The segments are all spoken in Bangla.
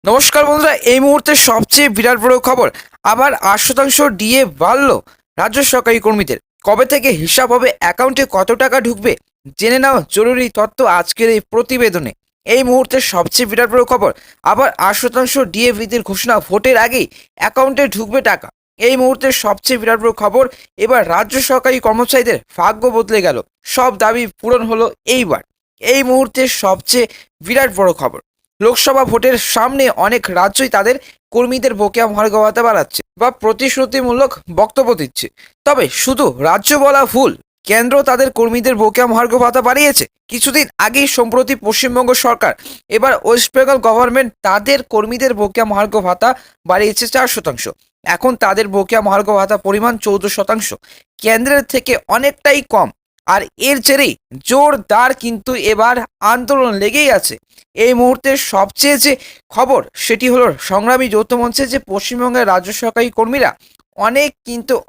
নমস্কার বন্ধুরা, এই মুহূর্তে সবচেয়ে বিরাট বড় খবর। আবার 8% ডিএ বাড়ল রাজ্য সরকারি কর্মীদের। কবে থেকে হিসাব হবে, অ্যাকাউন্টে কত টাকা ঢুকবে, জেনে নাও জরুরি তথ্য আজকের এই প্রতিবেদনে। এই মুহূর্তে সবচেয়ে বিরাট বড় খবর, আবার 8% ডিএ বৃদ্ধির ঘোষণা, ভোটের আগেই অ্যাকাউন্টে ঢুকবে টাকা। এই মুহূর্তে সবচেয়ে বিরাট বড় খবর, এবার রাজ্য সরকারি কর্মচারীদের ভাগ্য বদলে গেল, সব দাবি পূরণ হলো এইবার। এই মুহূর্তে সবচেয়ে বিরাট বড় খবর, লোকসভা ভোটের সামনে অনেক রাজ্যই তাদের কর্মীদের বকেয়া মহার্ঘ ভাতা বাড়াচ্ছে বা প্রতিশ্রুতিমূলক বক্তব্য দিচ্ছে। তবে শুধু রাজ্য বলা ভুল, কেন্দ্র তাদের কর্মীদের বকেয়া মহার্ঘ ভাতা বাড়িয়েছে। কিছুদিন আগেই সম্প্রতি পশ্চিমবঙ্গ সরকার, এবার ওয়েস্ট বেঙ্গল গভর্নমেন্ট তাদের কর্মীদের বকেয়া মহার্ঘ ভাতা বাড়িয়েছে 4%। এখন তাদের বকেয়া মহার্ঘ ভাতা পরিমাণ 14%, কেন্দ্রের থেকে অনেকটাই কম। আর এর জেরেই জোরদার কিন্তু এবার আন্দোলন লেগেই আছে। এই মুহূর্তের সবচেয়ে যে খবর, সেটি হলো সংগ্রামী যৌথ মঞ্চে যে পশ্চিমবঙ্গের রাজ্য সরকারি কর্মীরা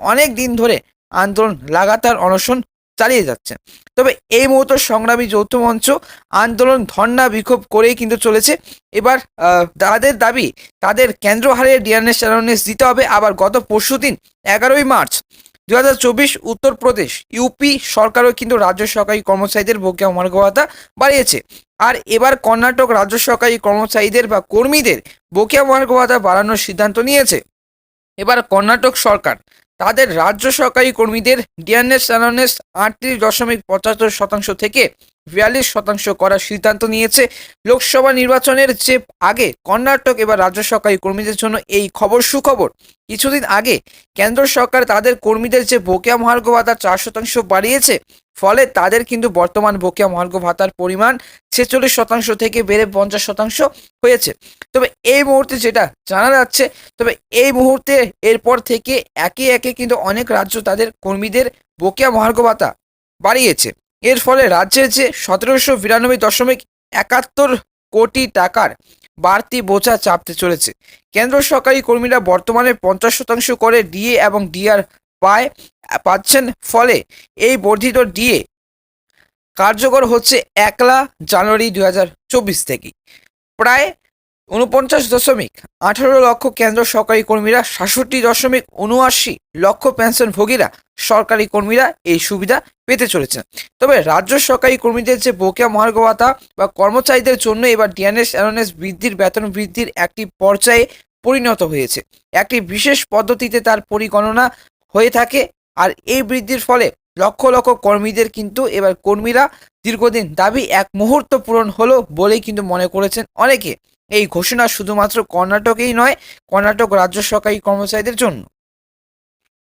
অনেক দিন ধরে আন্দোলন, লাগাতার অনশন চালিয়ে যাচ্ছে। তবে এই মুহূর্তে সংগ্রামী যৌথ মঞ্চ আন্দোলন, ধর্ণা, বিক্ষোভ করেই কিন্তু চলেছে। এবার তাদের দাবি, তাদের কেন্দ্র হারে ডিএনএস অ্যালাউন্স দিতে হবে। আবার গত পরশুদিন 11ই মার্চ 2024 উত্তরপ্রদেশ ইউপি সরকারও কিন্তু রাজ্য সরকারি কর্মচারীদের বকেয়া মহার্ঘ ভাতা বাড়িয়েছে। আর এবার কর্ণাটক রাজ্য সরকারি কর্মচারীদের বা কর্মীদের বকেয়া মহার্ঘ ভাতা বাড়ানোর সিদ্ধান্ত নিয়েছে। এবার কর্ণাটক সরকার তাদের রাজ্য সরকারি কর্মীদের ডিএনএস অ্যালাউন্স 38.75% থেকে 42% করার সিদ্ধান্ত নিয়েছে। লোকসভা নির্বাচনের যে আগে কর্ণাটক এবার রাজ্য সরকারি কর্মীদের জন্য এই খবর সুখবর। কিছুদিন আগে কেন্দ্র সরকার তাদের কর্মীদের যে বকেয়া মহার্ঘ ভাতা 4% বাড়িয়েছে, ফলে তাদের কিন্তু বর্তমান বকেয়া মহার্ঘ ভাতার পরিমাণ 46% থেকে বেড়ে 50% হয়েছে। তবে এই মুহূর্তে যেটা জানা যাচ্ছে, তবে এই মুহূর্তে এরপর থেকে একে একে কিন্তু অনেক রাজ্য তাদের কর্মীদের বকেয়া মহার্ঘ ভাতা বাড়িয়েছে। এর ফলে রাজ্যের যে 1792.71 কোটি টাকার বাড়তি বোঝা চাপতে চলেছে। কেন্দ্র সরকারি কর্মীরা বর্তমানে 50% করে ডিএ এবং ডিআর পাচ্ছেন। ফলে এই বর্ধিত ডিএ কার্যকর হচ্ছে 1 জানুয়ারি 2024 থেকে। প্রায় 49.18 লক্ষ কেন্দ্র সরকারি কর্মীরা, 66.79 লক্ষ পেনশনভোগীরা, সরকারি কর্মীরা এই সুবিধা পেতে চলেছেন। তবে রাজ্য সরকারি কর্মীদের যে বকেয়া মহার্ঘ ভাতা বা কর্মচারীদের জন্য এবার ডিএনএস অ্যালাউন্স বৃদ্ধির, বেতন বৃদ্ধির একটি পর্যায়ে পরিণত হয়েছে। একটি বিশেষ পদ্ধতিতে তার পরিগণনা হয়ে থাকে। আর এই বৃদ্ধির ফলে লক্ষ লক্ষ কর্মীদের কিন্তু এবার কর্মীরা দীর্ঘদিন দাবি এক মুহূর্ত পূরণ হলো বলেই কিন্তু মনে করেছেন অনেকে। এই ঘোষণা শুধুমাত্র কর্ণাটকেই নয়, কর্ণাটক রাজ্য সরকারি কর্মচারীদের জন্য।